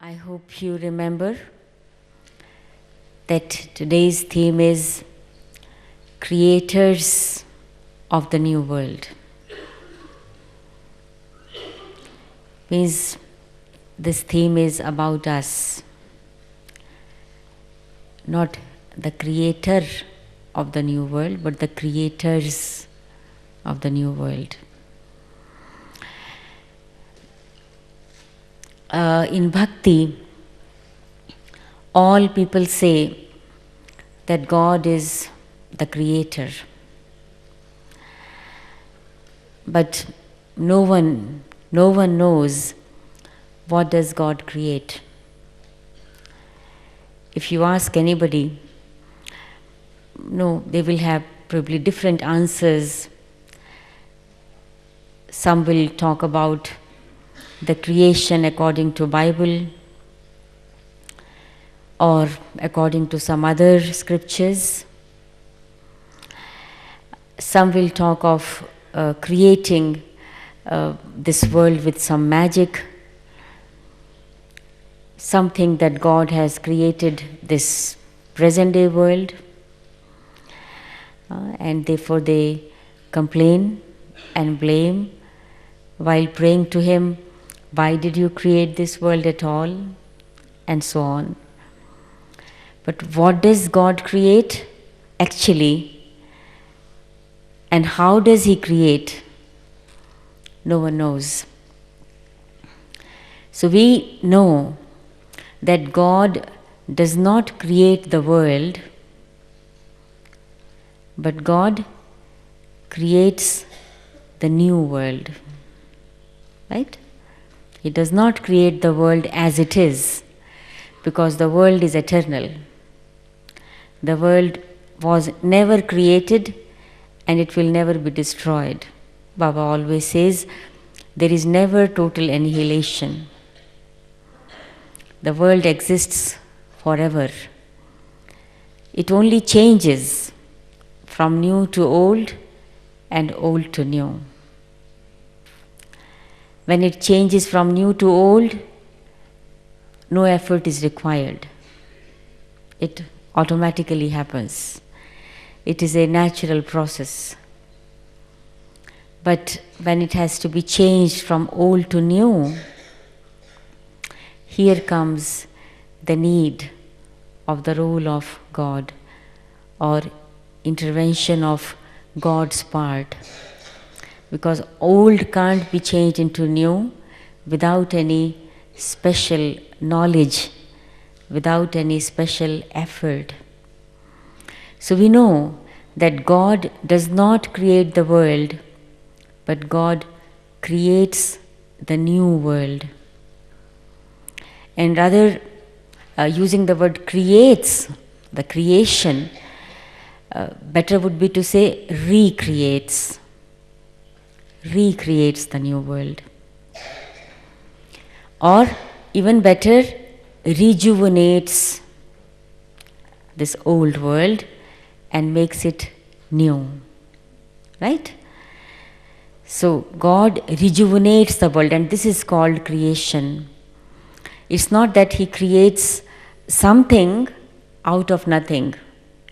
I hope you remember that today's theme is Creators of the New World. Means this theme is about us, not the creator of the new world, but the creators of the new world. In bhakti, all people say that God is the creator, but no one knows what does God create. If you ask anybody, no, they will have probably different answers. Some will talk about the creation according to Bible or according to some other scriptures. Some will talk of creating this world with some magic, something that God has created this present day world, and therefore they complain and blame while praying to Him, why did you create this world at all, and so on. But what does God create actually, and how does He create? No one knows. So we know that God does not create the world, but God creates the new world. Right? He does not create the world as it is, because the world is eternal. The world was never created and it will never be destroyed. Baba always says, there is never total annihilation. The world exists forever. It only changes from new to old and old to new. When it changes from new to old, no effort is required. It automatically happens. It is a natural process. But when it has to be changed from old to new, here comes the need of the role of God or intervention of God's part. Because old can't be changed into new without any special knowledge, without any special effort. So we know that God does not create the world, but God creates the new world. And rather, using the word creates, the creation, better would be to say recreates the new world. Or even better, rejuvenates this old world and makes it new. Right? So God rejuvenates the world, and this is called creation. It's not that He creates something out of nothing.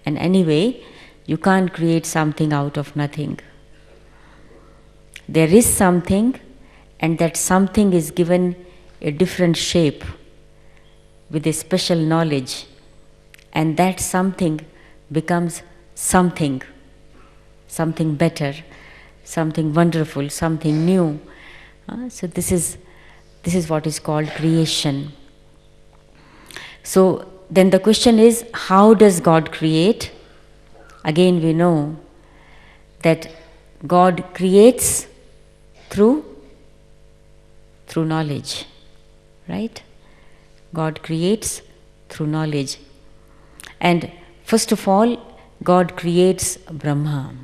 And anyway, you can't create something out of nothing. There is something, and that something is given a different shape with a special knowledge, and that something becomes something better, something wonderful, something new. So this is what is called creation. So then the question is, how does God create? Again, we know that God creates through knowledge, right? God creates through knowledge. And first of all, God creates Brahma.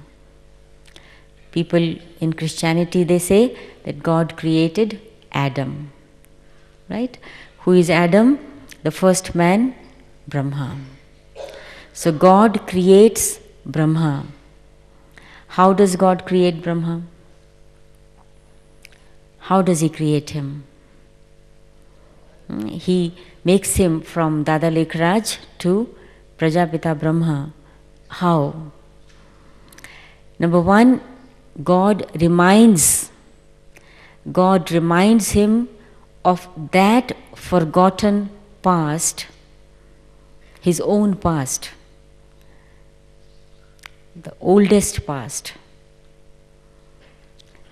People in Christianity, they say that God created Adam, right? Who is Adam? The first man, Brahma. So God creates Brahma. How does God create Brahma? How does He create him? He makes him from Dada Lekraj to Prajapita Brahma. How? Number one, God reminds him of that forgotten past, his own past, the oldest past.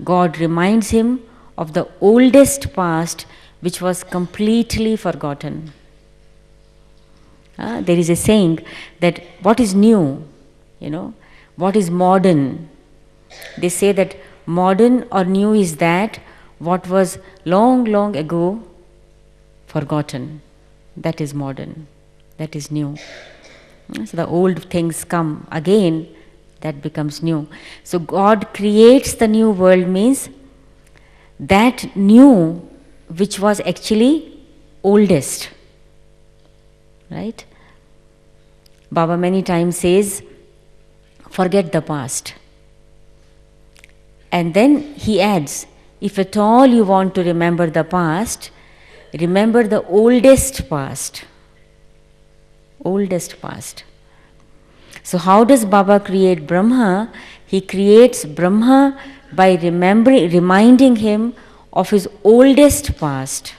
God reminds him of the oldest past which was completely forgotten. There is a saying that what is new, what is modern? They say that modern or new is that what was long, long ago forgotten. That is modern. That is new. So the old things come again, that becomes new. So God creates the new world means that new which was actually oldest. Right? Baba many times says, forget the past. And then he adds, if at all you want to remember the past, remember the oldest past. Oldest past. So how does Baba create Brahma? He creates Brahma by reminding him of his oldest past.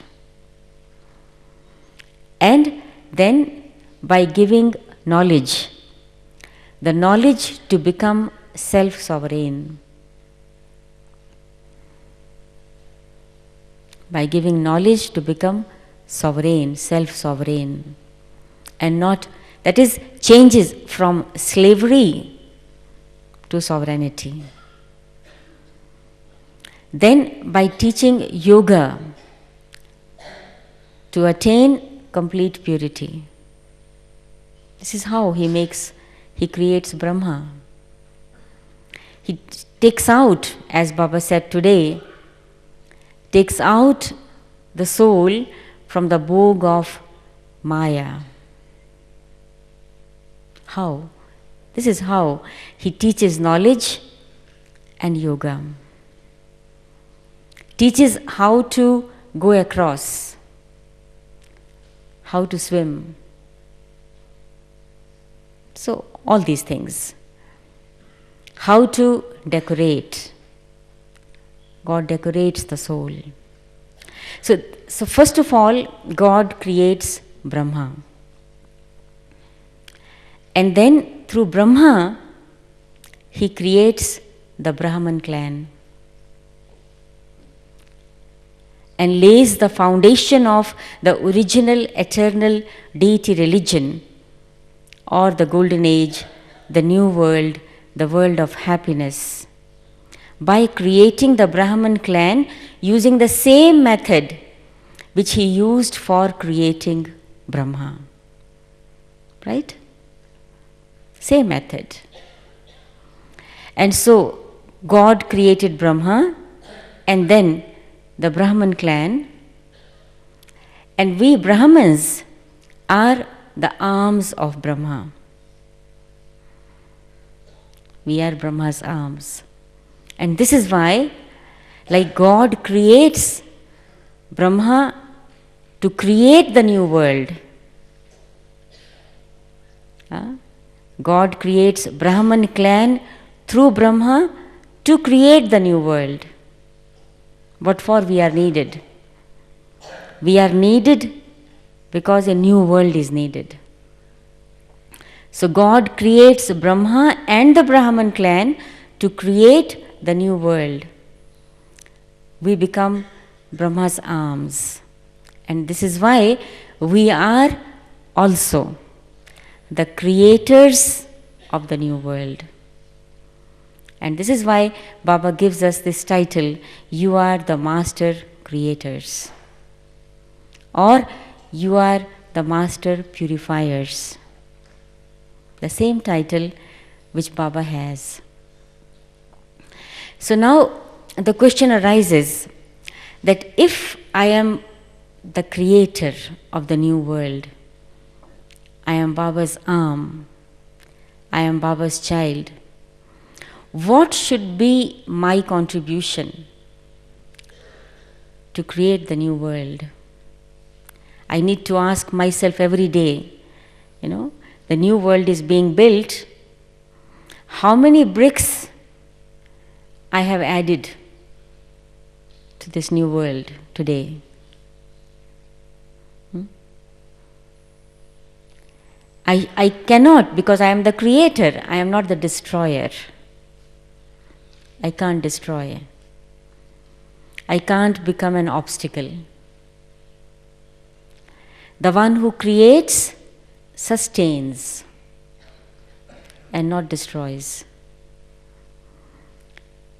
And then by giving knowledge, the knowledge to become self-sovereign. By giving knowledge to become sovereign, self-sovereign, and not, that is, changes from slavery to sovereignty. Then by teaching yoga to attain complete purity. This is how he creates Brahma. He takes out, as Baba said today, takes out the soul from the bog of Maya. How? This is how he teaches knowledge and yoga. Teaches how to go across, how to swim. So, all these things. How to decorate. God decorates the soul. So first of all, God creates Brahma. And then through Brahma, he creates the Brahman clan and lays the foundation of the original eternal deity religion, or the golden age, the new world, the world of happiness, by creating the Brahman clan using the same method which he used for creating Brahma. Right? Same method. And so God created Brahma and then the Brahman clan, and we Brahmins are the arms of Brahma. We are Brahma's arms. And this is why, like God creates Brahma to create the new world, God creates Brahman clan through Brahma to create the new world. What for we are needed? We are needed because a new world is needed. So God creates Brahma and the Brahman clan to create the new world. We become Brahma's arms. And this is why we are also the creators of the new world. And this is why Baba gives us this title, you are the master creators. Or you are the master purifiers. The same title which Baba has. So now the question arises that if I am the creator of the new world, I am Baba's arm, I am Baba's child, What should be my contribution to create the new world? I need to ask myself every day, the new world is being built. How many bricks I have added to this new world today? I cannot, because I am the creator, I am not the destroyer. I can't destroy. I can't become an obstacle. The one who creates sustains and not destroys.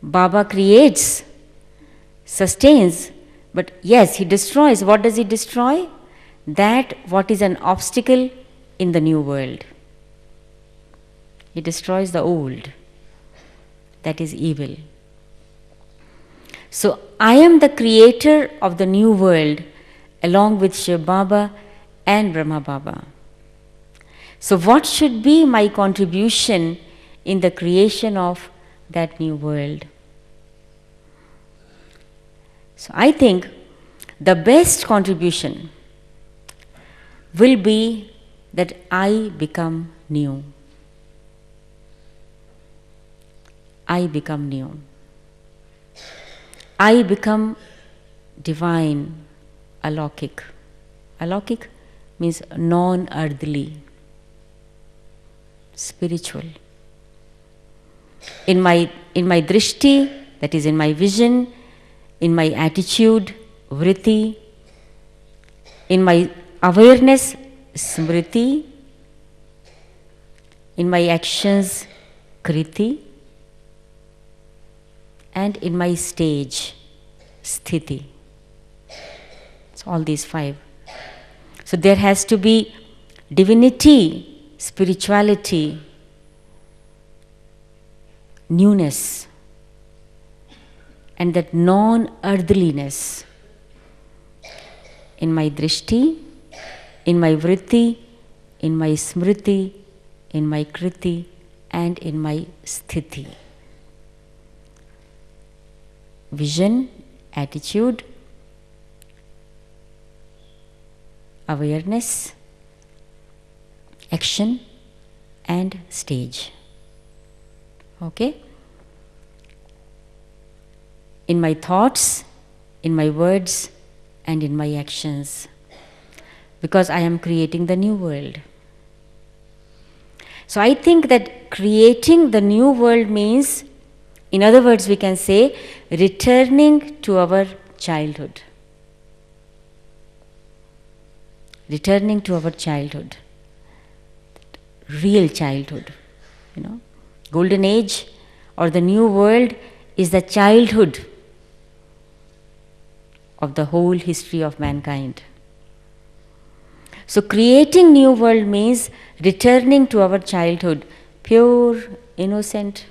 Baba creates, sustains, but yes, he destroys. What does he destroy? That what is an obstacle in the new world. He destroys the old. That is evil. So I am the creator of the new world along with Shiv Baba and Brahma Baba. So what should be my contribution in the creation of that new world? So I think the best contribution will be that I become new. I become new. I become divine, alaukik. Alaukik means non-earthly, spiritual. In my drishti, that is in my vision, in my attitude, vritti, in my awareness, smriti, in my actions, kriti, and in my stage, sthiti. So all these 5. So there has to be divinity, spirituality, newness, and that non-earthliness in my drishti, in my vritti, in my smriti, in my kriti, and in my sthiti. Vision, attitude, awareness, action, and stage. Okay? In my thoughts, in my words, and in my actions. Because I am creating the new world. So I think that creating the new world means, in other words, we can say, returning to our childhood. Returning to our childhood. Real childhood. Golden age or the new world is the childhood of the whole history of mankind. So creating new world means returning to our childhood, pure, innocent,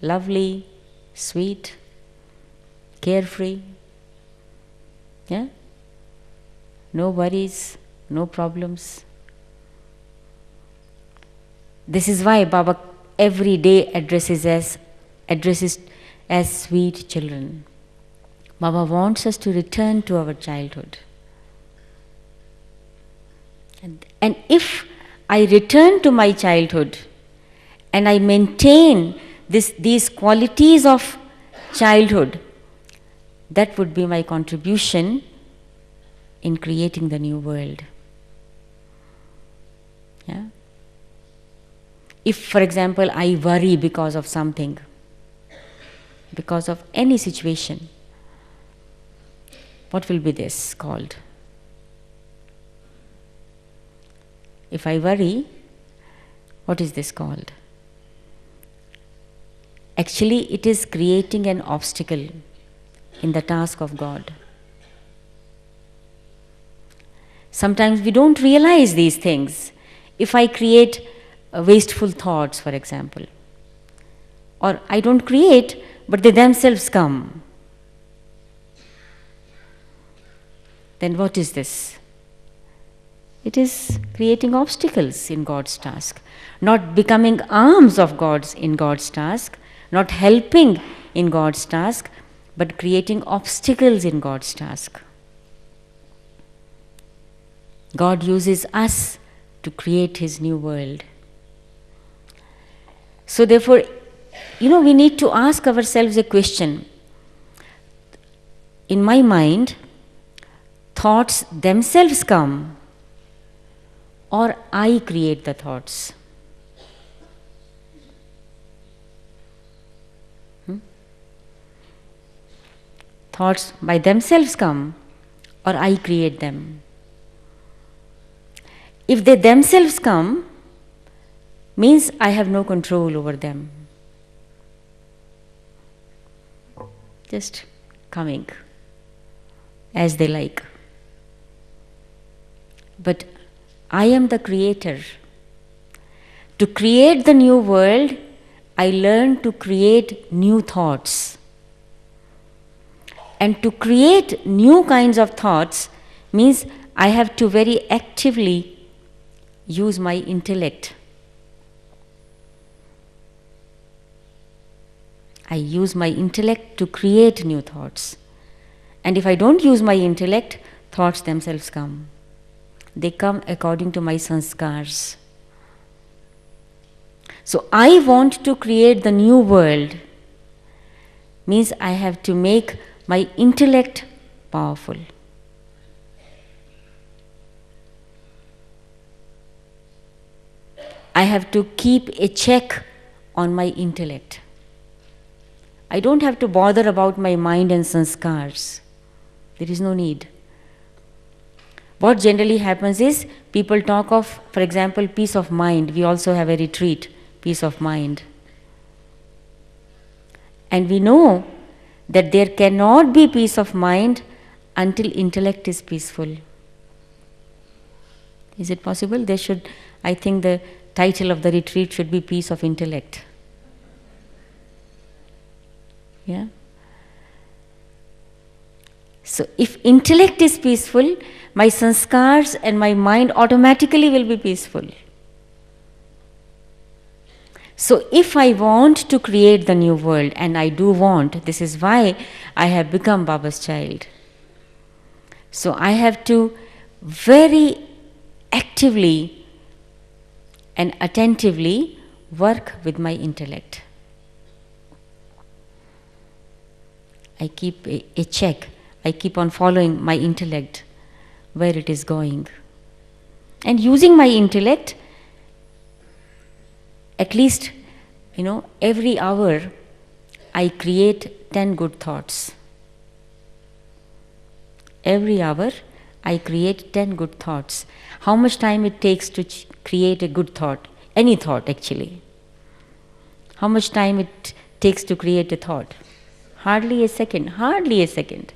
lovely, sweet, carefree. Yeah? No worries, no problems. This is why Baba every day addresses as sweet children. Baba wants us to return to our childhood. And if I return to my childhood and I maintain these qualities of childhood, that would be my contribution in creating the new world. Yeah? If, for example, I worry because of something, because of any situation, what will be this called? If I worry, what is this called? Actually, it is creating an obstacle in the task of God. Sometimes we don't realize these things. If I create wasteful thoughts, for example, or I don't create, but they themselves come, then what is this? It is creating obstacles in God's task, not becoming arms of God's in God's task, not helping in God's task, but creating obstacles in God's task. God uses us to create His new world. So therefore, we need to ask ourselves a question. In my mind, thoughts themselves come, or I create the thoughts? Thoughts by themselves come, or I create them? If they themselves come, means I have no control over them. Just coming as they like. But I am the creator. To create the new world, I learn to create new thoughts. And to create new kinds of thoughts means I have to very actively use my intellect. I use my intellect to create new thoughts. And if I don't use my intellect, thoughts themselves come. They come according to my sanskars. So I want to create the new world, means I have to make my intellect powerful. I have to keep a check on my intellect. I don't have to bother about my mind and sanskars. There is no need. What generally happens is people talk of, for example, peace of mind. We also have a retreat, peace of mind. And we know that there cannot be peace of mind until intellect is peaceful. Is it possible? I think the title of the retreat should be Peace of Intellect. Yeah? So if intellect is peaceful, my sanskars and my mind automatically will be peaceful. So if I want to create the new world, and I do want, this is why I have become Baba's child. So I have to very actively and attentively work with my intellect. I keep a check. I keep on following my intellect, where it is going. And using my intellect, at least, every hour, I create 10 good thoughts. Every hour, I create 10 good thoughts. How much time it takes to create a good thought? Any thought, actually. How much time it takes to create a thought? Hardly a second.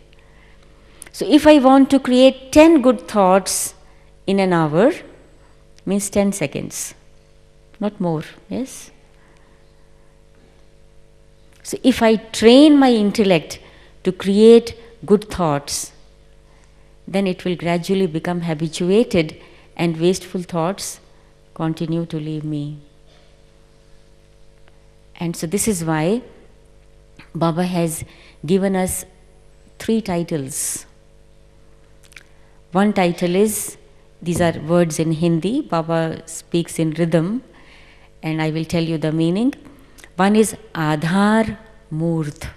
So if I want to create 10 good thoughts in an hour, means 10 seconds. Not more, yes? So if I train my intellect to create good thoughts, then it will gradually become habituated and wasteful thoughts continue to leave me. And so this is why Baba has given us 3 titles. One title is, these are words in Hindi, Baba speaks in rhythm, and I will tell you the meaning. One is Adhar Murt.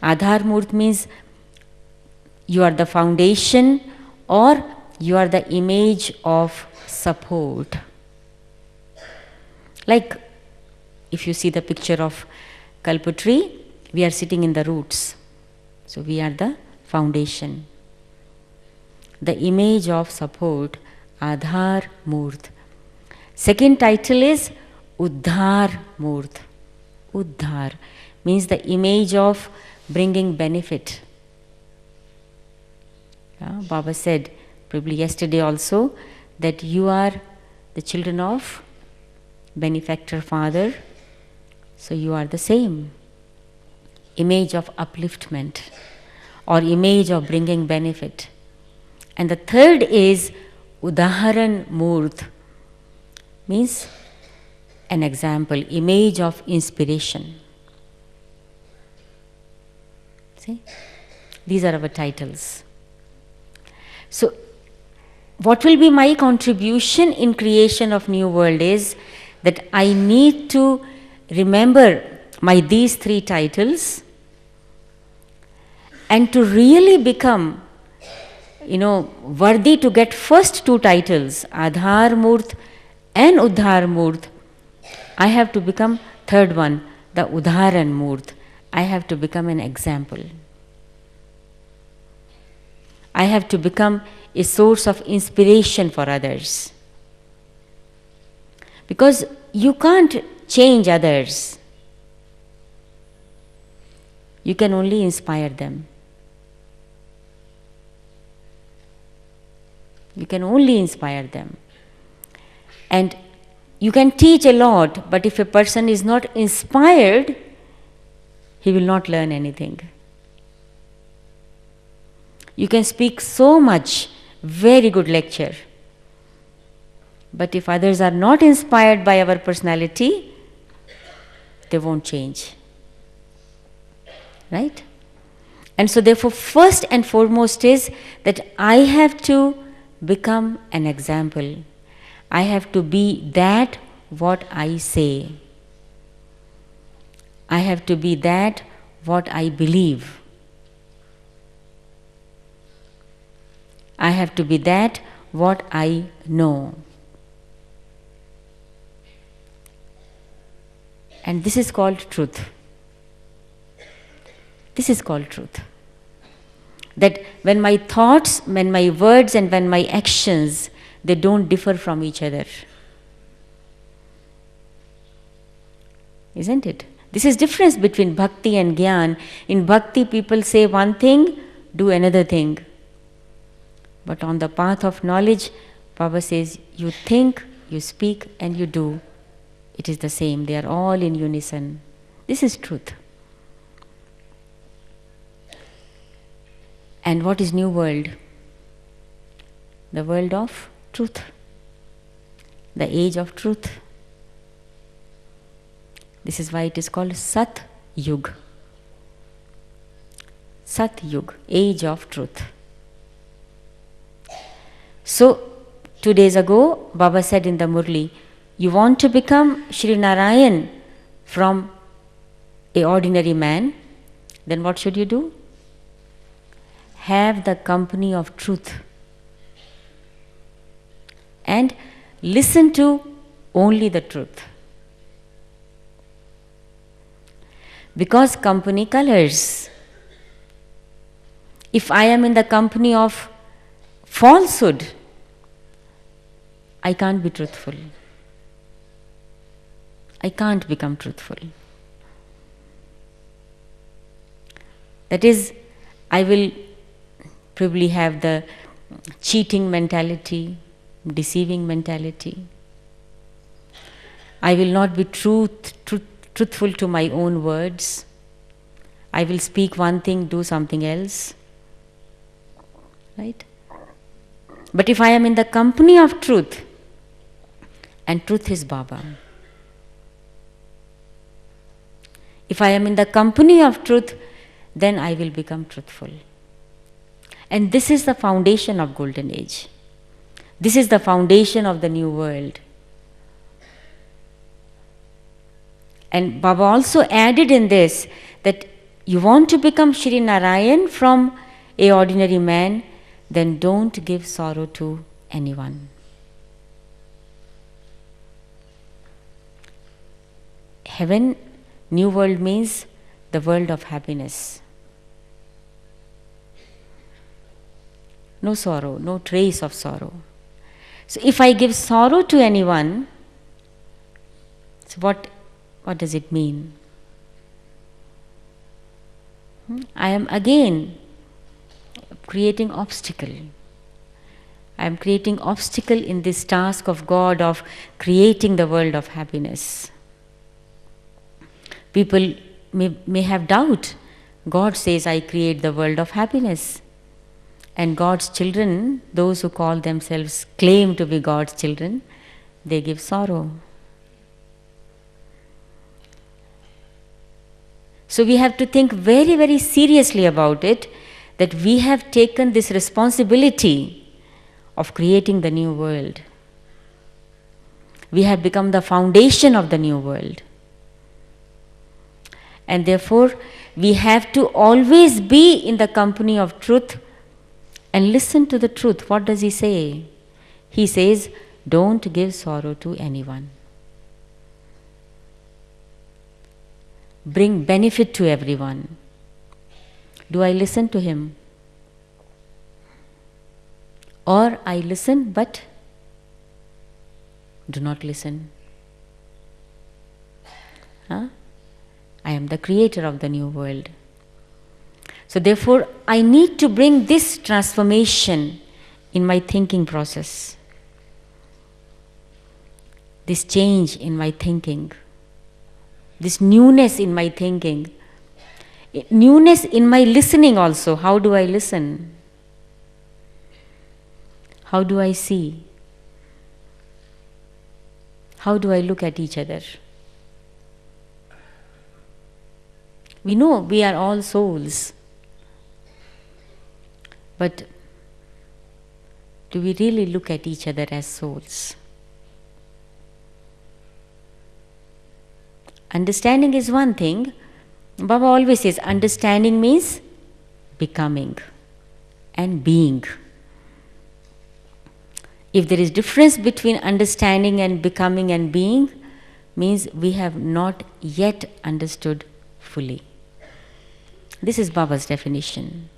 Adhar Murt means you are the foundation or you are the image of support. Like if you see the picture of Kalpatri, we are sitting in the roots. So we are the foundation. The image of support, Adhar Murt. Second title is Uddhar Murt. Uddhar means the image of bringing benefit. Baba said, probably yesterday also, that you are the children of benefactor father, so you are the same. Image of upliftment or image of bringing benefit. And the third is Udaharan Murt means an example, image of inspiration. See? These are our titles. So, what will be my contribution in creation of new world is that I need to remember these 3 titles and to really become, worthy to get first 2 titles, Adhar Murt and Udhar Murt. I have to become third one, the Udharan Murt. I have to become an example. I have to become a source of inspiration for others. Because you can't change others. You can only inspire them. You can only inspire them. And you can teach a lot, but if a person is not inspired, he will not learn anything. You can speak so much, very good lecture. But if others are not inspired by our personality, they won't change. Right? And so therefore, first and foremost is that I have to become an example. I have to be that what I say. I have to be that what I believe. I have to be that what I know. And this is called truth. This is called truth. That when my thoughts, when my words and when my actions, they don't differ from each other. Isn't it? This is difference between bhakti and gyan. In bhakti, people say one thing, do another thing. But on the path of knowledge, Baba says, you think, you speak, and you do. It is the same. They are all in unison. This is truth. And what is new world? The world of truth. The age of truth. This is why it is called Sat Yug. Sat Yug, age of truth. So, 2 days ago, Baba said in the Murli, you want to become Sri Narayan from an ordinary man, then what should you do? Have the company of truth. And listen to only the truth. Because company colors. If I am in the company of falsehood, I can't be truthful. I can't become truthful. That is, I will probably have the cheating mentality, deceiving mentality. I will not be truthful to my own words. I will speak one thing, do something else. Right? But if I am in the company of truth, and truth is Baba. If I am in the company of truth, then I will become truthful. And this is the foundation of Golden Age. This is the foundation of the new world. And Baba also added in this that you want to become Sri Narayan from an ordinary man, then don't give sorrow to anyone. Heaven, new world means the world of happiness. No sorrow, no trace of sorrow. So if I give sorrow to anyone, so what does it mean? I am again creating obstacle. I am creating obstacle in this task of God of creating the world of happiness. People may have doubt. God says, I create the world of happiness. And God's children, those who call themselves, claim to be God's children, they give sorrow. So we have to think very, very seriously about it, that we have taken this responsibility of creating the new world. We have become the foundation of the new world. And therefore, we have to always be in the company of truth and listen to the truth. What does he say? He says, don't give sorrow to anyone. Bring benefit to everyone. Do I listen to him? Or I listen but do not listen? Huh? I am the creator of the new world. So therefore, I need to bring this transformation in my thinking process. This change in my thinking. This newness in my thinking. Newness in my listening also. How do I listen? How do I see? How do I look at each other? We know we are all souls. But do we really look at each other as souls? Understanding is one thing. Baba always says understanding means becoming and being. If there is difference between understanding and becoming and being, means we have not yet understood fully. This is Baba's definition.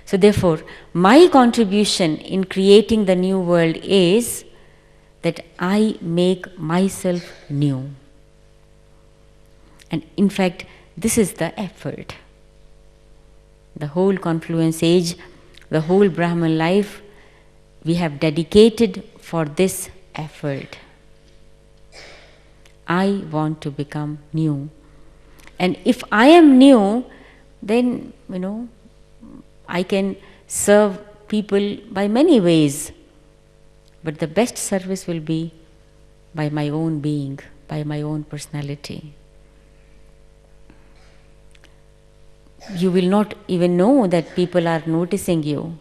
So therefore, my contribution in creating the new world is that I make myself new. And in fact, this is the effort. The whole confluence age, the whole Brahman life, we have dedicated for this effort. I want to become new. And if I am new, then, I can serve people by many ways. But the best service will be by my own being, by my own personality. You will not even know that people are noticing you.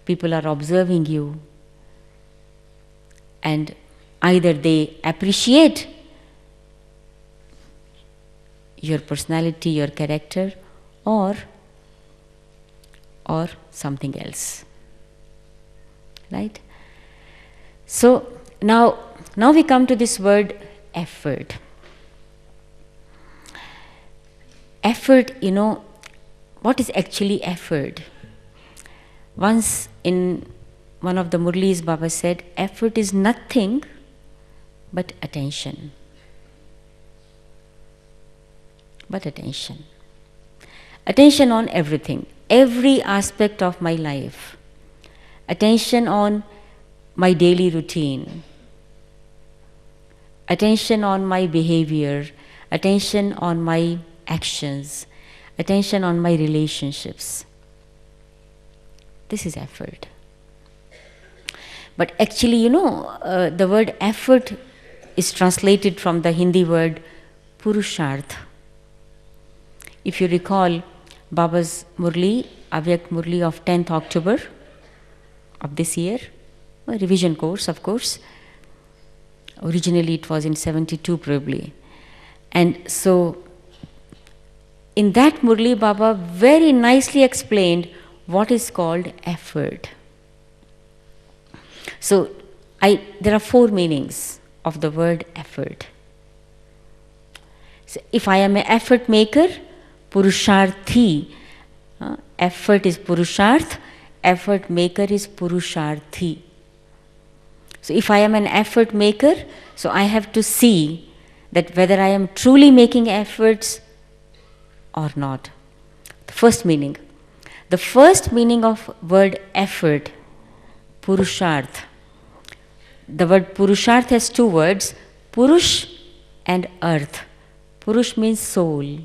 People are observing you. And either they appreciate your personality, your character, or something else. Right? So now we come to this word effort. Effort, what is actually effort? Once in one of the Murlis, Baba said, effort is nothing but attention. But attention. Attention on everything, every aspect of my life. Attention on my daily routine. Attention on my behavior. Attention on my actions. Attention on my relationships. This is effort. But actually, the word effort is translated from the Hindi word Purusharth. If you recall Baba's Murli, Avyak Murli of 10th October of this year, a revision course, of course. Originally it was in 72 probably. And so, in that Murli, Baba very nicely explained what is called effort. So, there are 4 meanings of the word effort. So if I am an effort maker, Purusharthi. Effort is Purusharth, effort maker is Purusharthi. So if I am an effort maker, so I have to see that whether I am truly making efforts or not. The first meaning. The first meaning of word effort, Purusharth. The word Purusharth has 2 words, Purush and Earth. Purush means soul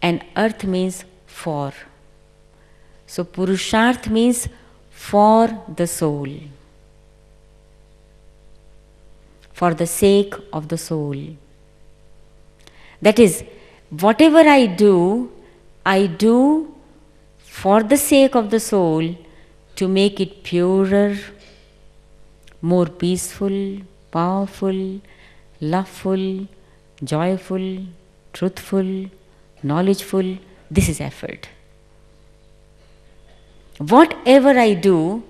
and Earth means for. So Purusharth means for the soul, for the sake of the soul. That is, whatever I do for the sake of the soul, to make it purer, more peaceful, powerful, loveful, joyful, truthful, knowledgeful. This is effort. Whatever I do,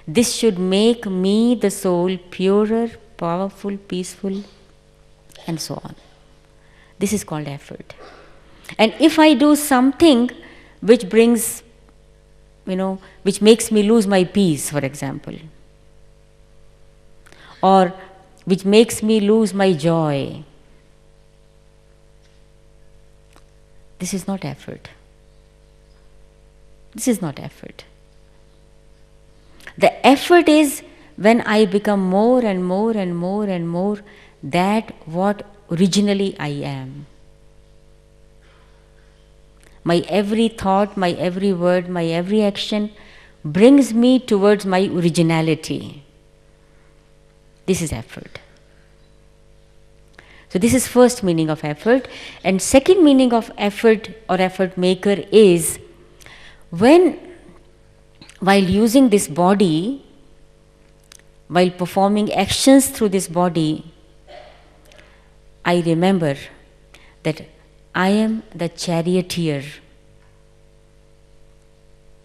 this should make me, the soul, purer, powerful, peaceful, and so on. This is called effort. And if I do something which brings, which makes me lose my peace, for example, or which makes me lose my joy, this is not effort. This is not effort. The effort is when I become more and more and more and more that what originally I am. My every thought, my every word, my every action brings me towards my originality. This is effort. So this is first meaning of effort. And second meaning of effort or effort maker is when, while using this body, while performing actions through this body, I remember that I am the charioteer.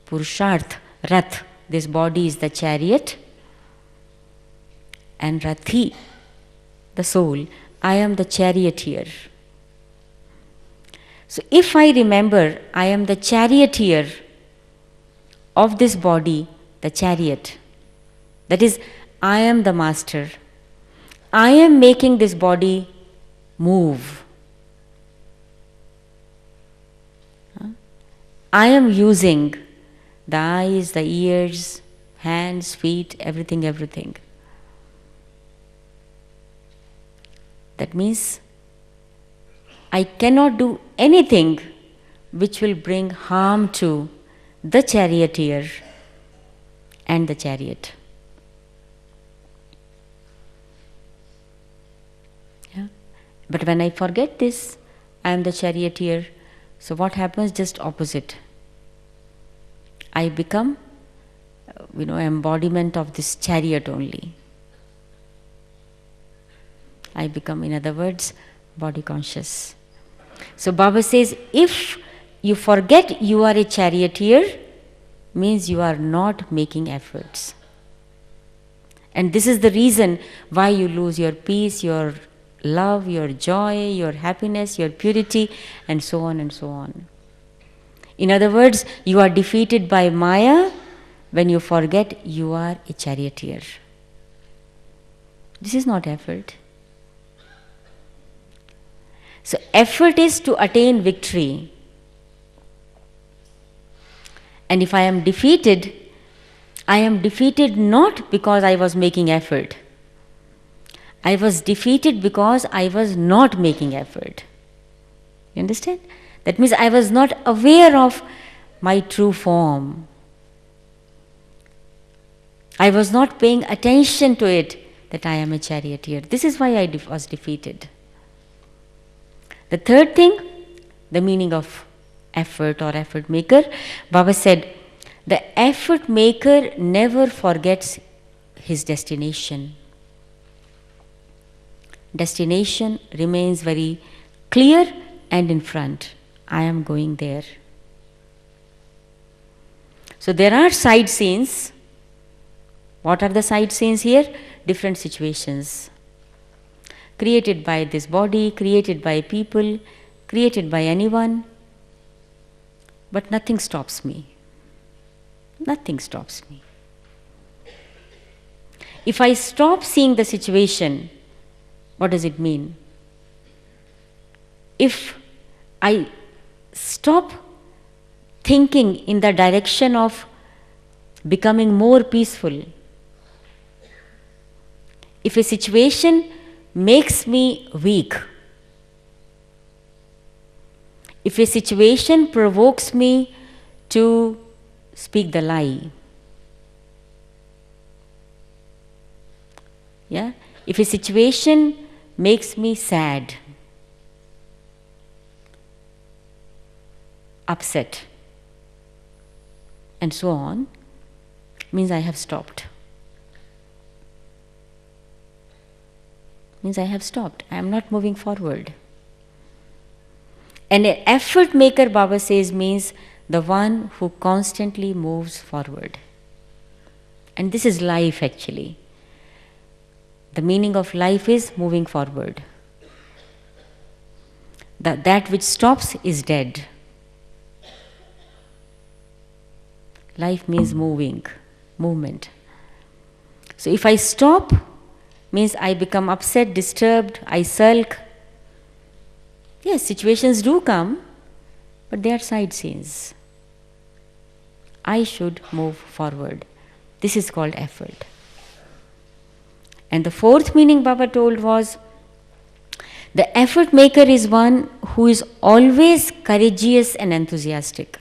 Purusharth, Rath, this body is the chariot, and Rathi, the soul, I am the charioteer. So if I remember I am the charioteer of this body, the chariot, that is, I am the master, I am making this body move. I am using the eyes, the ears, hands, feet, everything. That means I cannot do anything which will bring harm to the charioteer and the chariot. Yeah? But when I forget this, I am the charioteer. So what happens? Just opposite. I become, embodiment of this chariot only. I become, in other words, body conscious. So Baba says, if you forget you are a charioteer, means you are not making efforts. And this is the reason why you lose your peace, your love, your joy, your happiness, your purity, and so on and so on. In other words, you are defeated by Maya when you forget you are a charioteer. This is not effort. So effort is to attain victory. And if I am defeated not because I was making effort. I was defeated because I was not making effort. You understand? That means I was not aware of my true form. I was not paying attention to it, that I am a charioteer. This is why I was defeated. The third thing, the meaning of effort or effort maker, Baba said, the effort maker never forgets his destination. Destination remains very clear and in front. I am going there. So there are side scenes. What are the side scenes here? Different situations. Created by this body, created by people, created by anyone. But nothing stops me. Nothing stops me. If I stop seeing the situation, what does it mean? If I stop thinking in the direction of becoming more peaceful, if a situation makes me weak, if a situation provokes me to speak the lie. Yeah? If a situation makes me sad, upset, and so on, means I have stopped. Means I have stopped. I am not moving forward. And an effort maker, Baba says, means the one who constantly moves forward. And this is life actually. The meaning of life is moving forward. That which stops is dead. Life means moving, movement. So if I stop, means I become upset, disturbed, I sulk. Yes, situations do come, but they are side scenes. I should move forward. This is called effort. And the fourth meaning Baba told was, the effort maker is one who is always courageous and enthusiastic,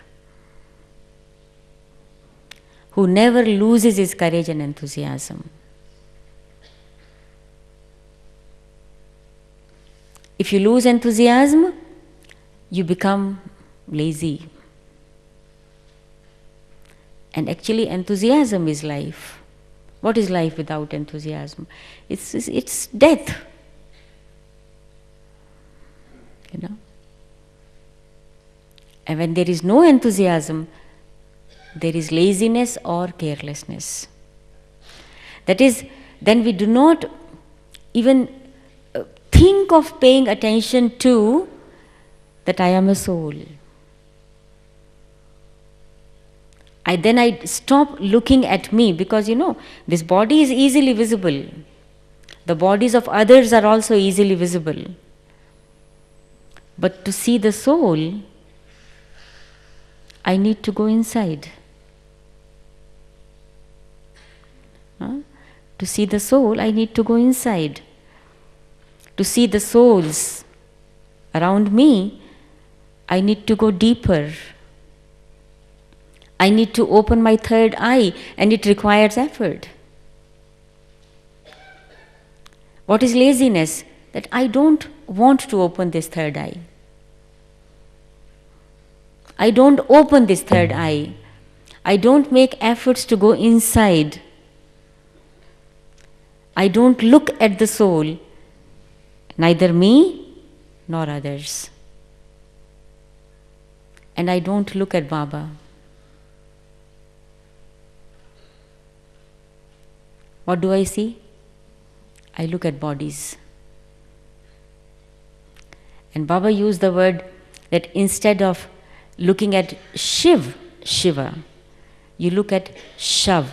who never loses his courage and enthusiasm. If you lose enthusiasm, you become lazy. And actually enthusiasm is life. What is life without enthusiasm? It's death. You know? And when there is no enthusiasm, there is laziness or carelessness. That is, then we do not even think of paying attention to that I am a soul. I stop looking at me, because this body is easily visible. The bodies of others are also easily visible. But to see the soul, I need to go inside. To see the soul, I need to go inside. To see the souls around me, I need to go deeper. I need to open my third eye, and it requires effort. What is laziness? That I don't want to open this third eye. I don't open this third eye. I don't make efforts to go inside. I don't look at the soul, neither me nor others. And I don't look at Baba. What do I see? I look at bodies. And Baba used the word that instead of looking at Shiva, you look at Shav.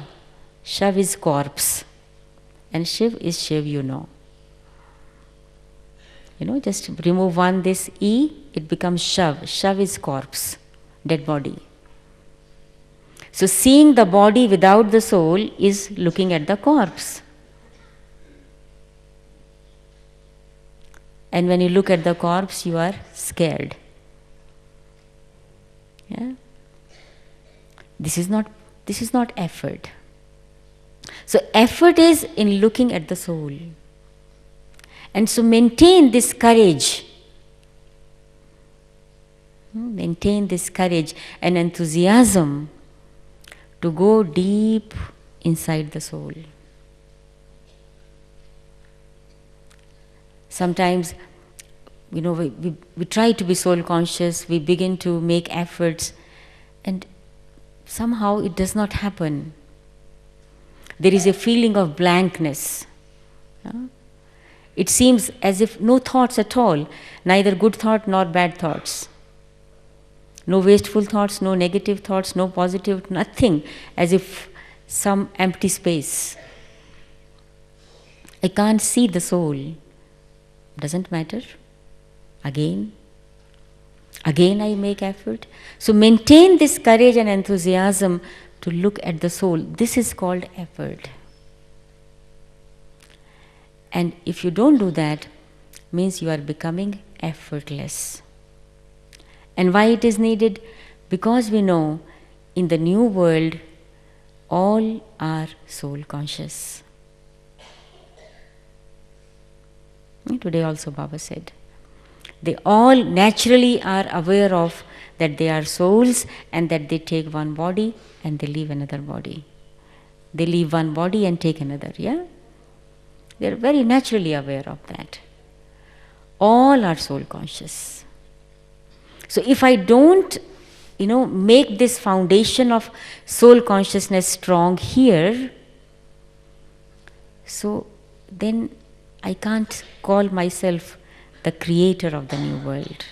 Shav is corpse. And Shiv is Shiv, just remove this E, it becomes Shav. Shav is corpse, dead body. So seeing the body without the soul is looking at the corpse. And when you look at the corpse, you are scared. Yeah? This is not effort. So effort is in looking at the soul. And so maintain this courage. Maintain this courage and enthusiasm to go deep inside the soul. Sometimes, we try to be soul conscious, we begin to make efforts, and somehow it does not happen. There is a feeling of blankness. It seems as if no thoughts at all, neither good thought nor bad thoughts. No wasteful thoughts, no negative thoughts, no positive, nothing, as if some empty space. I can't see the soul. Doesn't matter. Again I make effort. So maintain this courage and enthusiasm to look at the soul. This is called effort. And if you don't do that, means you are becoming effortless. And why it is needed? Because we know in the new world, all are soul conscious. Today also Baba said, they all naturally are aware of that they are souls and that they take one body and they leave another body. They leave one body and take another, yeah? They are very naturally aware of that. All are soul conscious. So if I don't, make this foundation of soul consciousness strong here, so then I can't call myself the creator of the new world.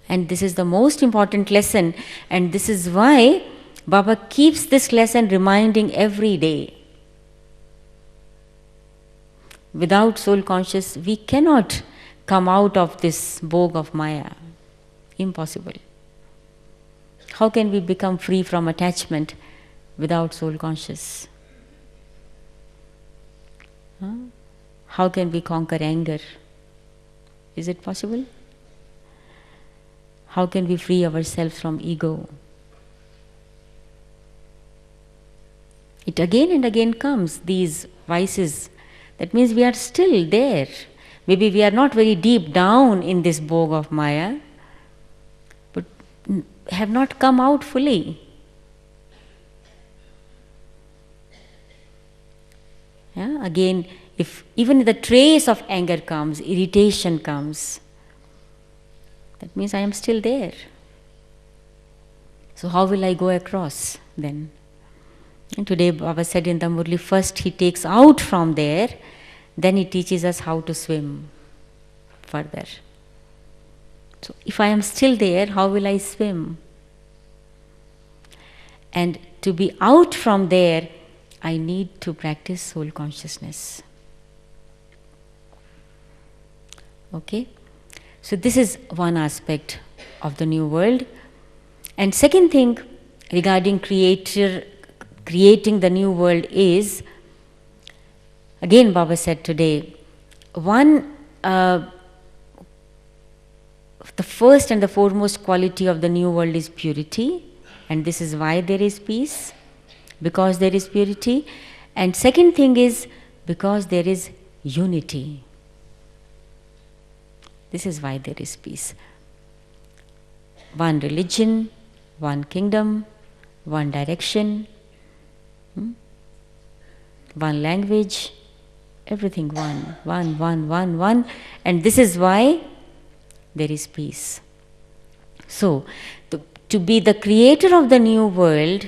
And this is the most important lesson, and this is why Baba keeps this lesson reminding every day. Without soul conscious, we cannot come out of this bog of Maya. Impossible. How can we become free from attachment without soul conscious? How can we conquer anger? Is it possible? How can we free ourselves from ego? It again and again comes, these vices. That means we are still there. Maybe we are not very deep down in this bog of Maya, but have not come out fully. Yeah? Again, if even the trace of anger comes, irritation comes, that means I am still there. So how will I go across then? And today Baba said in the Murli, first he takes out from there, then he teaches us how to swim further. So if I am still there, how will I swim? And to be out from there, I need to practice soul consciousness. Okay? So this is one aspect of the new world. And second thing regarding creating the new world is, again Baba said today, the first and the foremost quality of the new world is purity, and this is why there is peace, because there is purity. And second thing is because there is unity. This is why there is peace. One religion, one kingdom, one direction, one language, everything one. And this is why there is peace. So, to be the creator of the new world,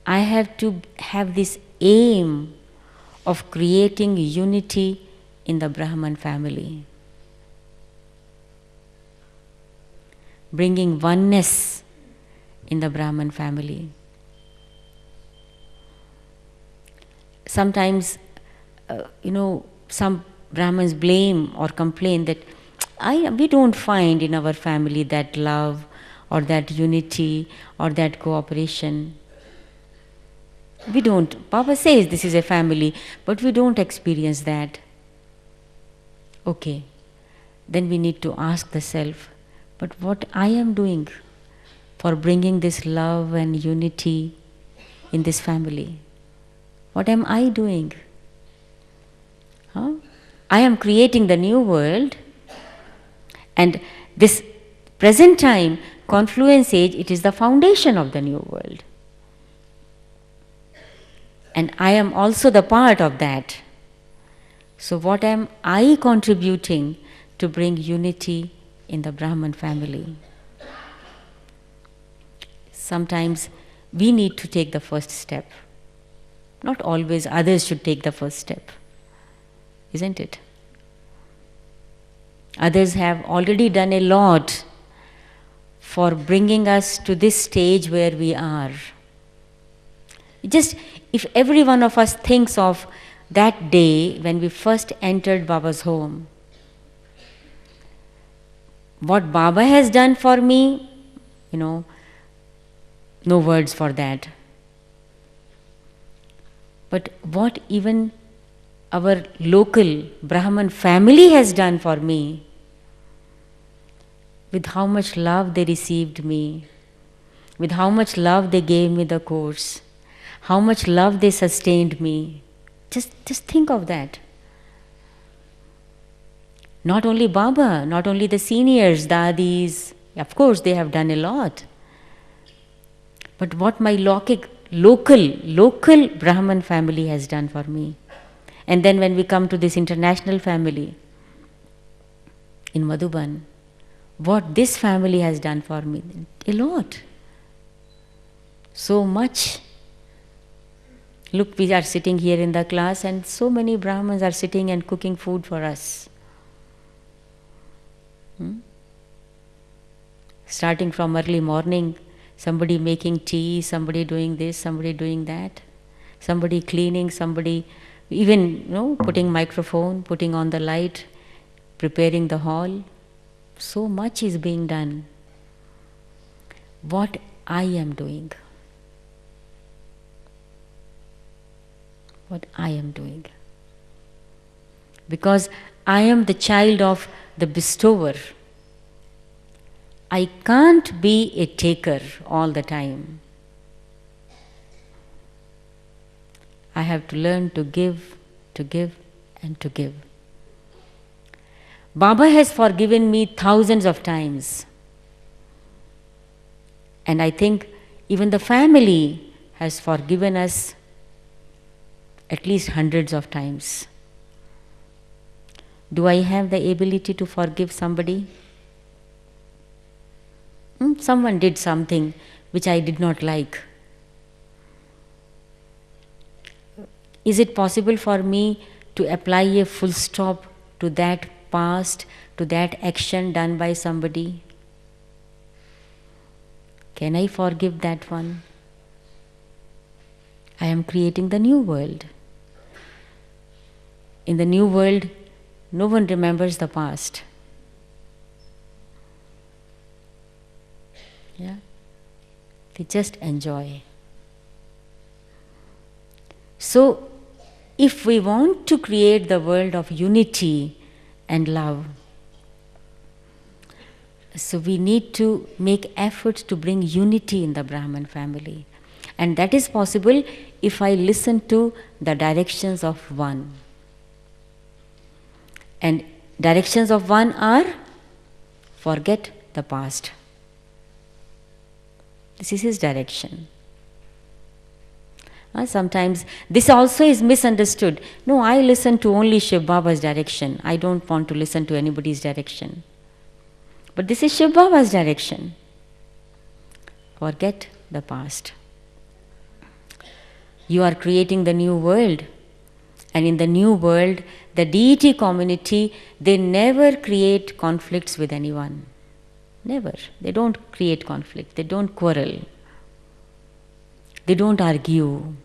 I have to have this aim of creating unity in the Brahman family. Bringing oneness in the Brahman family. Sometimes, some Brahmins blame or complain that we don't find in our family that love or that unity or that cooperation. We don't. Baba says this is a family, but we don't experience that. Okay, then we need to ask the self, but what I am doing for bringing this love and unity in this family? What am I doing? I am creating the new world, and this present time, confluence age, it is the foundation of the new world. And I am also the part of that. So what am I contributing to bring unity in the Brahman family? Sometimes we need to take the first step. Not always others should take the first step. Isn't it? Others have already done a lot for bringing us to this stage where we are. Just if every one of us thinks of that day when we first entered Baba's home, what Baba has done for me, no words for that. But what even our local Brahman family has done for me, with how much love they received me, with how much love they gave me the course, how much love they sustained me. Just think of that. Not only Baba, not only the seniors, dadis, of course they have done a lot. But what my local Brahman family has done for me. And then when we come to this international family in Madhuban, what this family has done for me, a lot. So much. Look, we are sitting here in the class and so many Brahmins are sitting and cooking food for us. Starting from early morning, somebody making tea, somebody doing this, somebody doing that, somebody cleaning, somebody even putting microphone, putting on the light, preparing the hall. So much is being done. What I am doing. What I am doing. Because I am the child of the bestower. I can't be a taker all the time. I have to learn to give, and to give. Baba has forgiven me thousands of times. And I think even the family has forgiven us at least hundreds of times. Do I have the ability to forgive somebody? Someone did something which I did not like. Is it possible for me to apply a full stop to that past, to that action done by somebody? Can I forgive that one? I am creating the new world. In the new world, no one remembers the past. Yeah? They just enjoy. So, if we want to create the world of unity and love, so we need to make efforts to bring unity in the Brahman family. And that is possible if I listen to the directions of one. And directions of one are forget the past. This is his direction. Sometimes this also is misunderstood. No, I listen to only Shiv Baba's direction. I don't want to listen to anybody's direction. But this is Shiv Baba's direction. Forget the past. You are creating the new world. And in the new world, the deity community, they never create conflicts with anyone. Never. They don't create conflict. They don't quarrel. They don't argue.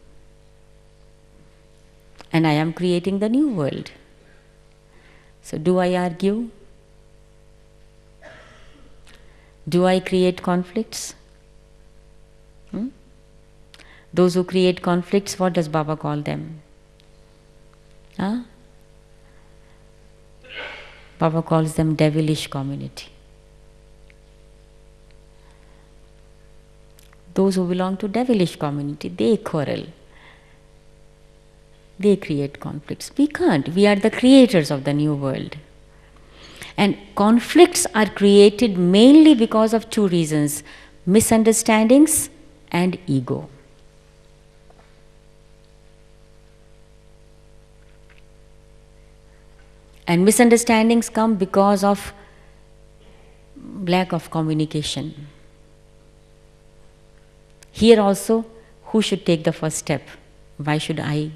And I am creating the new world. So do I argue? Do I create conflicts? Those who create conflicts, what does Baba call them? Baba calls them devilish community. Those who belong to devilish community, they quarrel. They create conflicts. We can't. We are the creators of the new world. And conflicts are created mainly because of two reasons: misunderstandings and ego. And misunderstandings come because of lack of communication. Here also, who should take the first step? Why should I?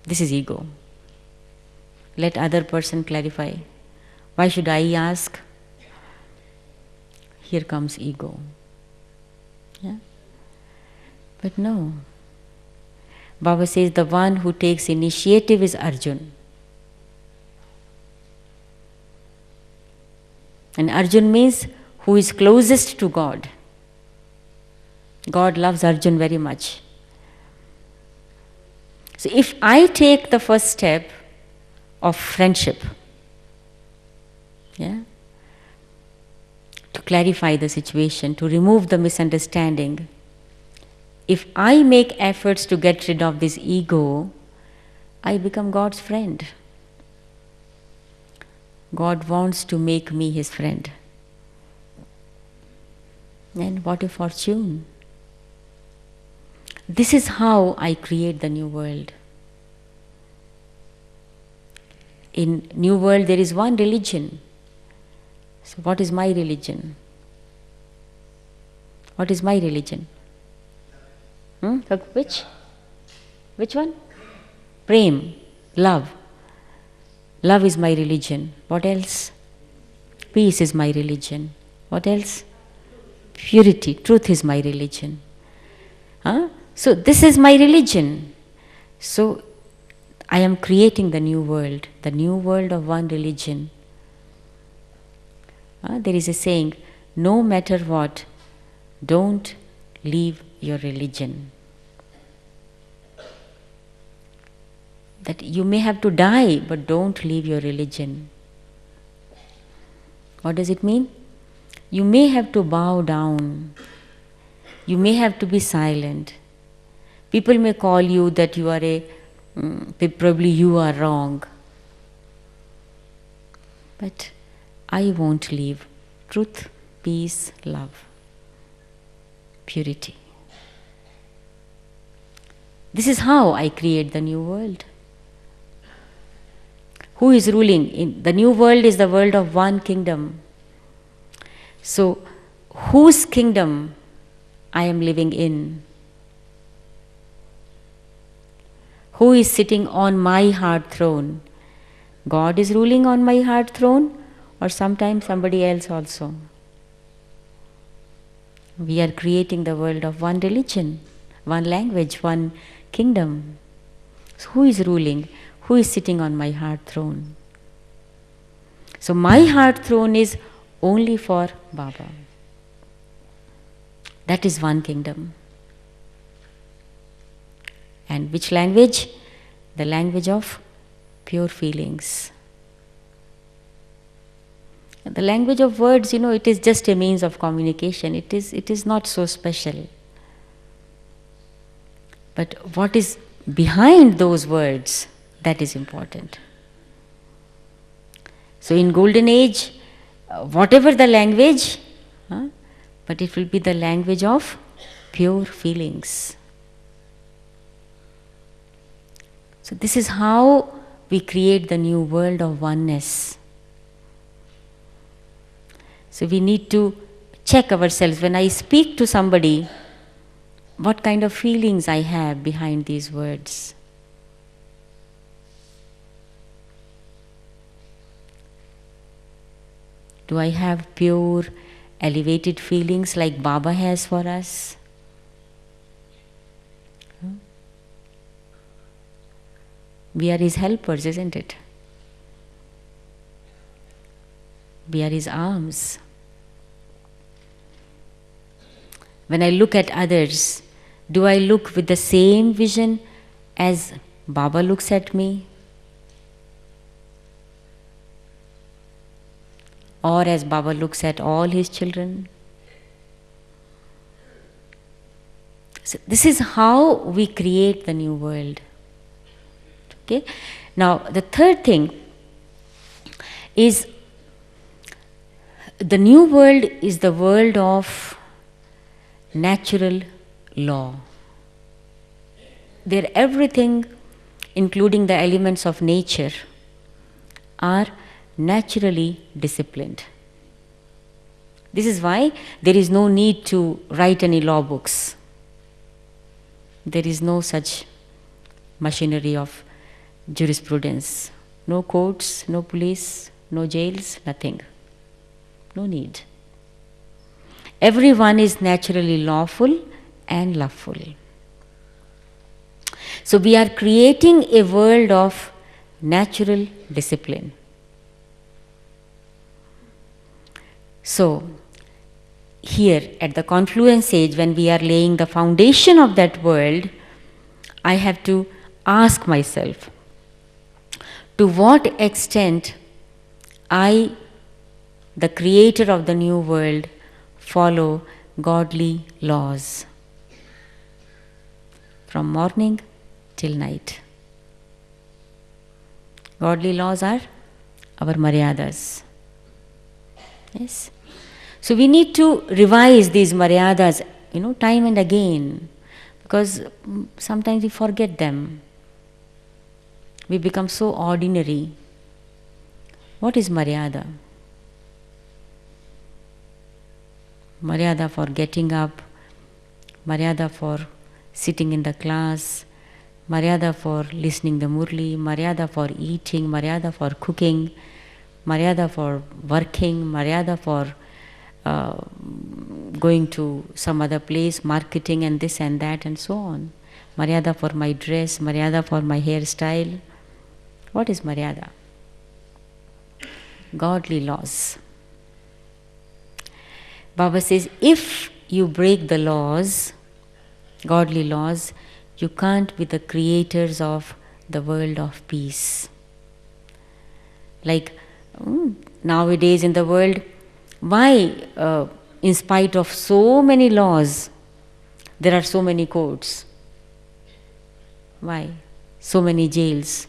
This is ego. Let other person clarify. Why should I ask? Here comes ego. Yeah? But no. Baba says the one who takes initiative is Arjun. And Arjun means who is closest to God. God loves Arjun very much. So if I take the first step of friendship, to clarify the situation, to remove the misunderstanding. If I make efforts to get rid of this ego, I become God's friend. God wants to make me His friend. And what a fortune! This is how I create the new world. In new world there is one religion. So what is my religion? What is my religion? Which? Which one? Prem, love. Love is my religion. What else? Peace is my religion. What else? Purity, truth is my religion. So this is my religion. So I am creating the new world of one religion. There is a saying, no matter what, don't leave your religion. That you may have to die, but don't leave your religion. What does it mean? You may have to bow down. You may have to be silent. People may call you that you are probably you are wrong. But I won't leave. Truth, peace, love, purity. This is how I create the new world. Who is ruling? The new world is the world of one kingdom. So, whose kingdom I am living in? Who is sitting on my heart throne? God is ruling on my heart throne, or sometimes somebody else also? We are creating the world of one religion, one language, one kingdom. So who is ruling? Who is sitting on my heart throne? So my heart throne is only for Baba. That is one kingdom. And which language? The language of pure feelings. The language of words, it is just a means of communication. It is not so special. But what is behind those words, that is important. So in Golden Age, whatever the language, but it will be the language of pure feelings. So this is how we create the new world of oneness. So we need to check ourselves. When I speak to somebody, what kind of feelings I have behind these words. Do I have pure, elevated feelings like Baba has for us? We are His helpers, isn't it? We are His arms. When I look at others, do I look with the same vision as Baba looks at me? Or as Baba looks at all his children? So this is how we create the new world. Okay? Now the third thing is, the new world is the world of natural law. There everything, including the elements of nature, are naturally disciplined. This is why there is no need to write any law books. There is no such machinery of jurisprudence. No courts, no police, no jails, nothing. No need. Everyone is naturally lawful and loveful. So we are creating a world of natural discipline. So here at the confluence age, when we are laying the foundation of that world, I have to ask myself, to what extent I, the creator of the new world, follow godly laws from morning till night. Godly laws are our maryadas. Yes. So we need to revise these maryadas, time and again, because sometimes we forget them. We become so ordinary. What is maryada? Maryada for getting up, maryada for sitting in the class, maryada for listening the murli, maryada for eating, maryada for cooking, maryada for working, maryada for going to some other place, marketing and this and that and so on. Maryada for my dress, maryada for my hairstyle. What is maryada? Godly laws. Baba says, if you break the laws, godly laws, you can't be the creators of the world of peace. Like nowadays in the world, why, in spite of so many laws, there are so many courts? Why? So many jails.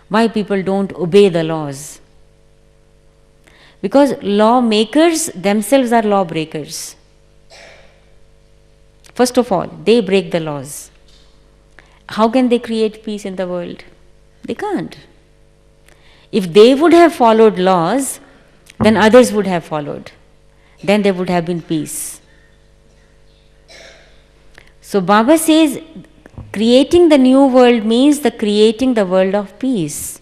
Why people don't obey the laws? Because lawmakers themselves are lawbreakers. First of all, they break the laws. How can they create peace in the world? They can't. If they would have followed laws, then others would have followed. Then there would have been peace. So Baba says, creating the new world means creating the world of peace.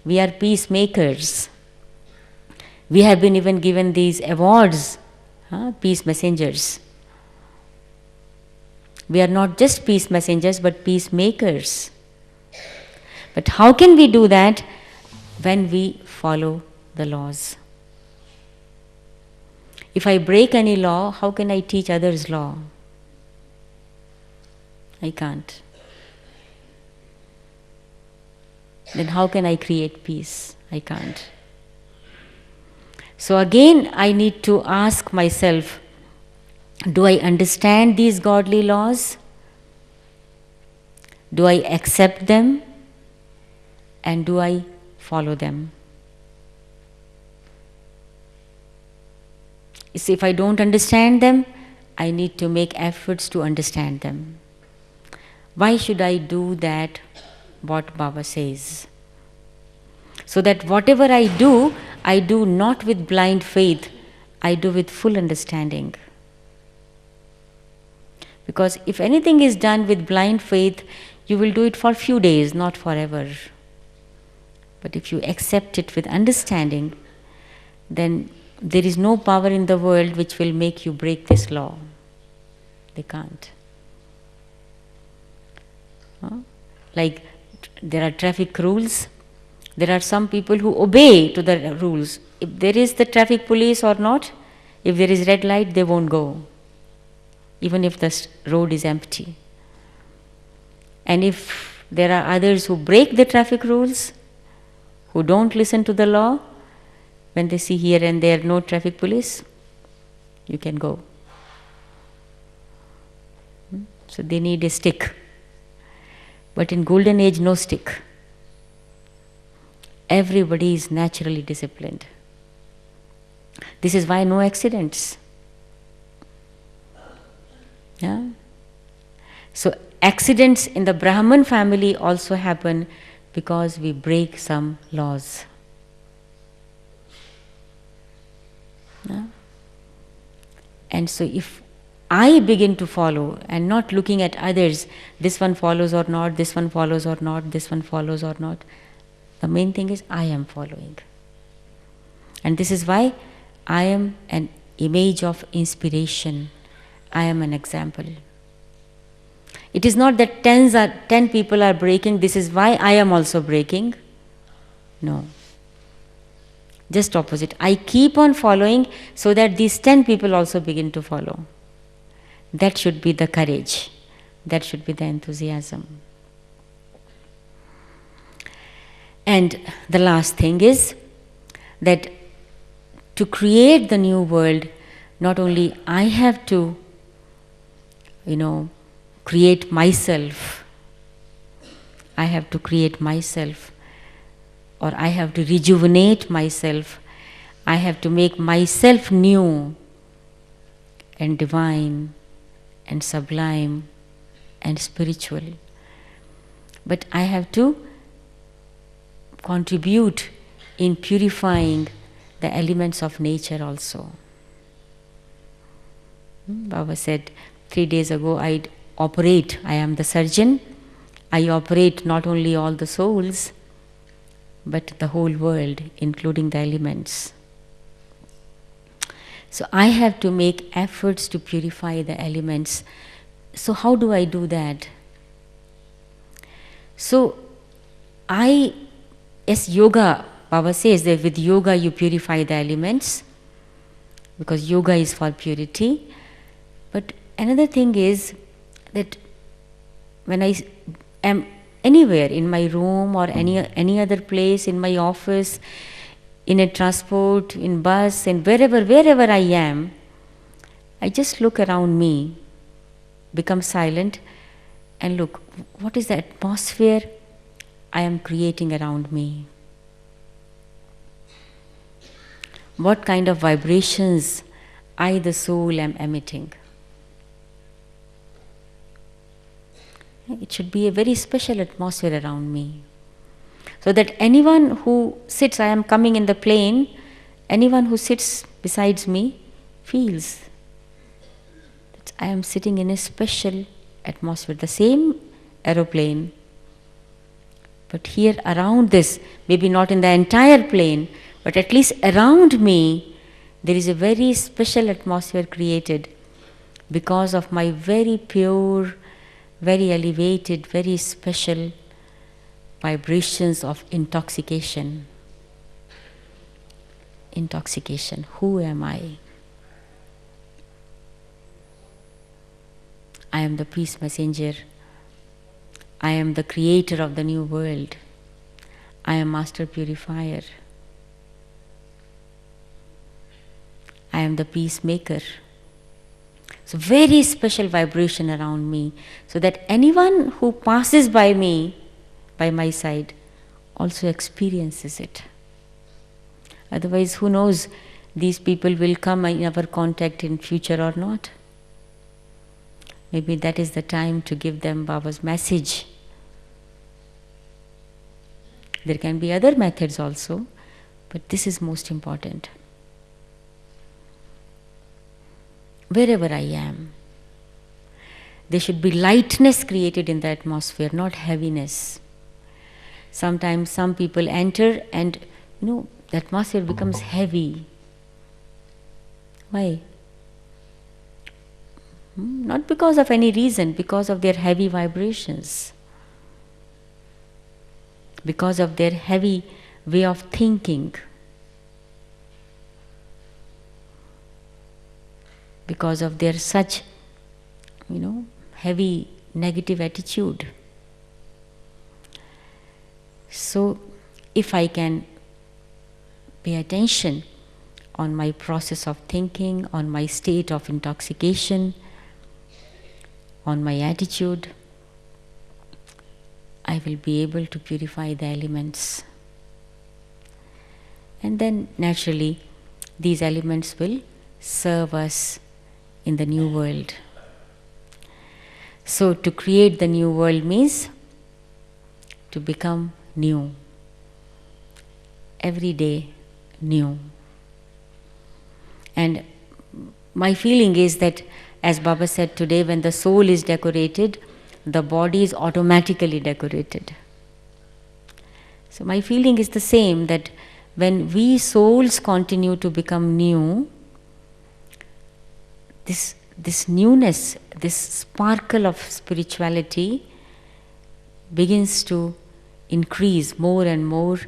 We are peacemakers. We have been even given these awards, peace messengers. We are not just peace messengers, but peacemakers. But how can we do that? When we follow the laws. If I break any law, how can I teach others law? I can't. Then how can I create peace? I can't. So again, I need to ask myself, do I understand these godly laws? Do I accept them? And do I follow them? See, if I don't understand them, I need to make efforts to understand them. Why should I do that, what Baba says? So that whatever I do not with blind faith, I do with full understanding. Because if anything is done with blind faith, you will do it for few days, not forever. But if you accept it with understanding, then there is no power in the world which will make you break this law. They can't. Like there are traffic rules. There are some people who obey to the rules. If there is the traffic police or not, if there is red light, they won't go. Even if the road is empty. And if there are others who break the traffic rules, who don't listen to the law, when they see here and there no traffic police, you can go. So they need a stick. But in golden age, no stick. Everybody is naturally disciplined. This is why no accidents. Yeah? So accidents in the Brahman family also happen because we break some laws. Yeah? And so if I begin to follow and not looking at others, this one follows or not, this one follows or not, this one follows or not, the main thing is I am following. And this is why I am an image of inspiration. I am an example. It is not that 10 people are breaking, this is why I am also breaking. No. Just opposite. I keep on following so that these 10 people also begin to follow. That should be the courage. That should be the enthusiasm. And the last thing is that to create the new world, not only I have to, create myself, I have to create myself, or I have to rejuvenate myself, I have to make myself new and divine and sublime and spiritual. But I have to contribute in purifying the elements of nature also. Baba said 3 days ago, I am the surgeon, I operate not only all the souls, but the whole world, including the elements. So I have to make efforts to purify the elements. So how do I do that? So yoga, Baba says that with yoga you purify the elements, because yoga is for purity. But another thing is that when I am anywhere, in my room or any other place, in my office, in a transport, in bus, and wherever I am, I just look around me, become silent, and look, what is the atmosphere I am creating around me? What kind of vibrations I, the soul, am emitting? It should be a very special atmosphere around me, so that anyone who sits, I am coming in the plane, anyone who sits besides me feels that I am sitting in a special atmosphere, the same aeroplane. But here around this, maybe not in the entire plane, but at least around me, there is a very special atmosphere created because of my very pure, very elevated, very special vibrations of intoxication. Intoxication. Who am I? I am the peace messenger. I am the creator of the new world. I am master purifier. I am the peacemaker. So very special vibration around me, so that anyone who passes by me, by my side, also experiences it. Otherwise, who knows, these people will come in our contact in future or not. Maybe that is the time to give them Baba's message. There can be other methods also, but this is most important. Wherever I am, there should be lightness created in the atmosphere, not heaviness. Sometimes some people enter and, the atmosphere becomes heavy. Why? Not because of any reason, because of their heavy vibrations, because of their heavy way of thinking, because of their such, heavy negative attitude. So, if I can pay attention on my process of thinking, on my state of intoxication, on my attitude, I will be able to purify the elements. And then naturally, these elements will serve us in the new world. So to create the new world means to become new. Every day new. And my feeling is that, as Baba said today, when the soul is decorated, the body is automatically decorated. So my feeling is the same, that when we souls continue to become new, this newness, this sparkle of spirituality begins to increase more and more,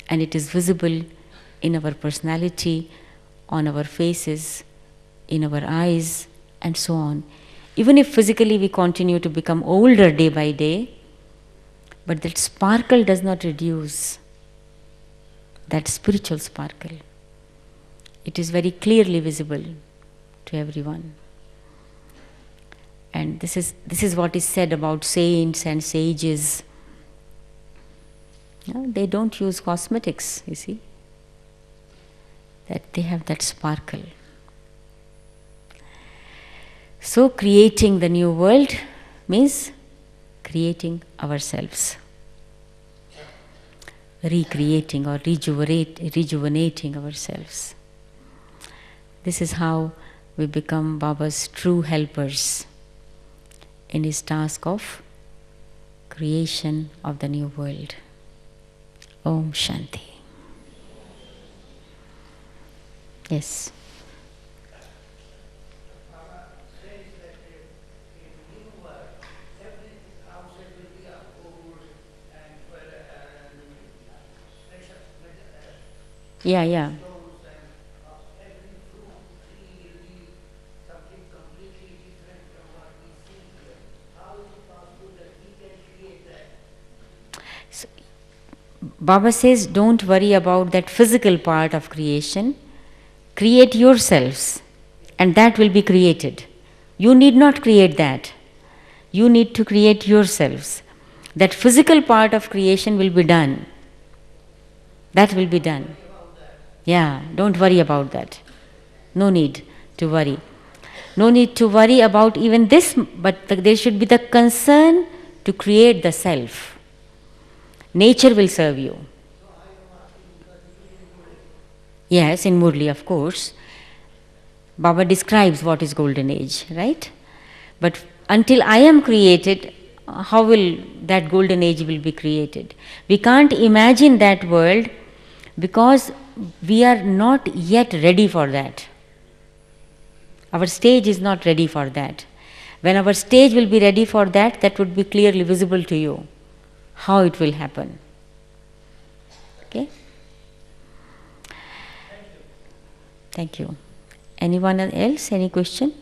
and it is visible in our personality, on our faces, in our eyes, and so on. Even if physically we continue to become older day by day, but that sparkle does not reduce, that spiritual sparkle. It is very clearly visible to everyone. And this is what is said about saints and sages. No, they don't use cosmetics, you see. That they have that sparkle. So creating the new world means creating ourselves. Recreating or rejuvenating ourselves. This is how we become Baba's true helpers in his task of creation of the new world. Om Shanti. Yes. Yeah. So, Baba says, don't worry about that physical part of creation. Create yourselves, and that will be created. You need not create that. You need to create yourselves. That physical part of creation will be done. That will be done. Yeah, don't worry about that. No need to worry. No need to worry about even this, but there should be the concern to create the self. Nature will serve you. Yes, in Murli, of course. Baba describes what is golden age, right? But until I am created, how will that golden age will be created? We can't imagine that world because we are not yet ready for that. Our stage is not ready for that. When our stage will be ready for that, that would be clearly visible to you how it will happen. Okay? Thank you. Anyone else? Any question?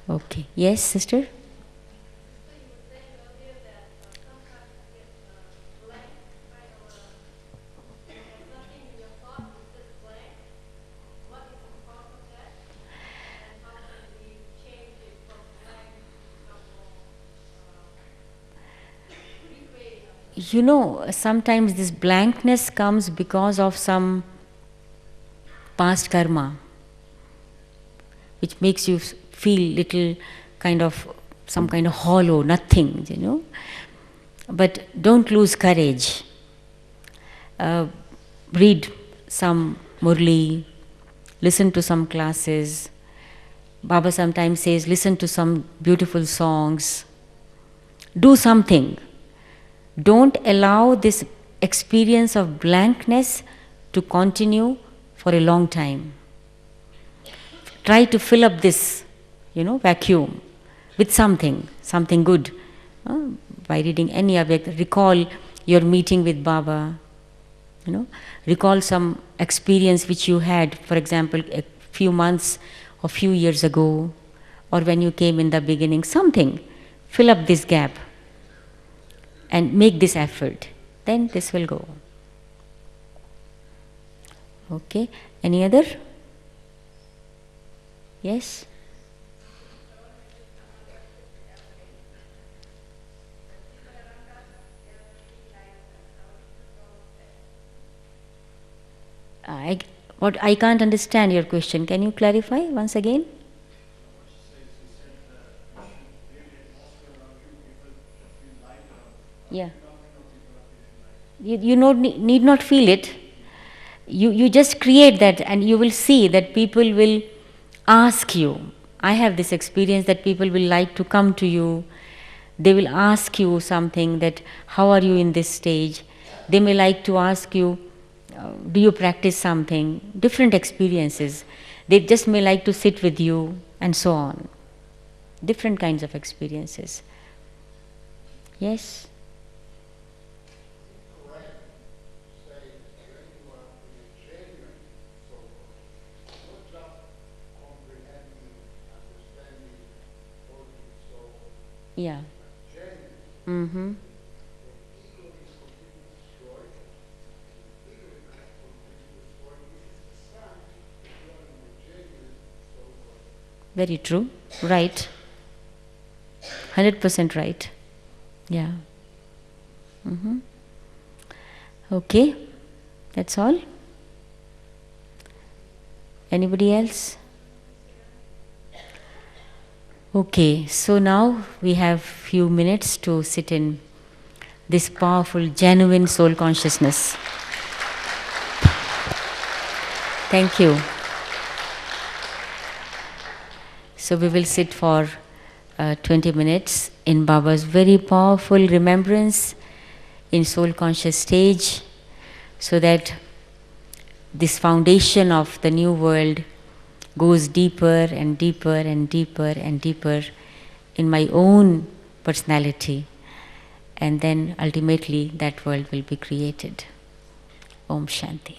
Okay. Yes, sister? You know, sometimes this blankness comes because of some past karma, which makes you feel little kind of, some kind of hollow, nothing, you know. But don't lose courage. Read some Murli, listen to some classes. Baba sometimes says, listen to some beautiful songs. Do something. Don't allow this experience of blankness to continue for a long time. Try to fill up this, vacuum with something good. By reading any object, recall your meeting with Baba. Recall some experience which you had, for example, a few months or few years ago, or when you came in the beginning. Something. Fill up this gap. And make this effort, then this will go. Okay, any other? Yes? I can't understand your question. Can you clarify once again? Yeah. You need not feel it. You just create that, and you will see that people will ask you. I have this experience that people will like to come to you. They will ask you something, that how are you in this stage? They may like to ask you, do you practice something? Different experiences. They just may like to sit with you, and so on. Different kinds of experiences. Yes? Yeah. Mm-hmm. Very true. Right. 100% right. Yeah. Okay. That's all. Anybody else? Okay. So now we have few minutes to sit in this powerful, genuine soul consciousness. Thank you. So we will sit for 20 minutes in Baba's very powerful remembrance in soul conscious stage, so that this foundation of the new world goes deeper and deeper and deeper and deeper in my own personality, and then ultimately that world will be created. Om Shanti.